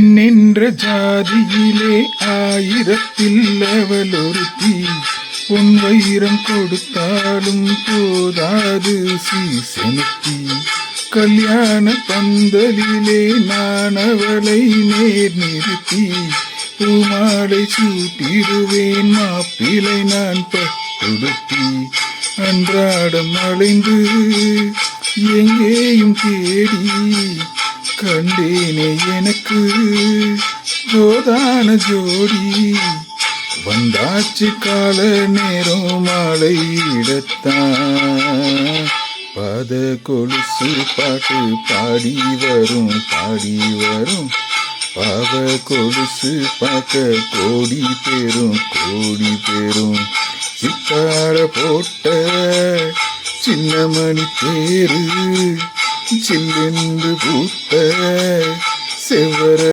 நின்ற ஜாதியிலே ஆயிரத்தில் அவள் ஒருத்தி. பொன் வைரம் கொடுத்தாலும் போதாது சீசனுத்தி. கல்யாண பந்தலிலே நான் அவளை நேர் நிறுத்தி. பூமாலை சூட்டிடுவேன் மாப்பிளை நான் பட்டுடுத்தி. அன்றாடம் அலைந்து எங்கேயும் தேடி கண்டேனே எனக்கு ஜோதான ஜோடி. வந்தாச்சு கால நேரம் மாலை இடத்தான். பாத கொலுசு பாட்டு பாடி வரும் பாடி வரும். பாவ கொலுசு பார்க்க கோடி பேரும். சித்தாட போட்ட சின்னமணி தேரு சில்லென்று பூத்த செவ்வர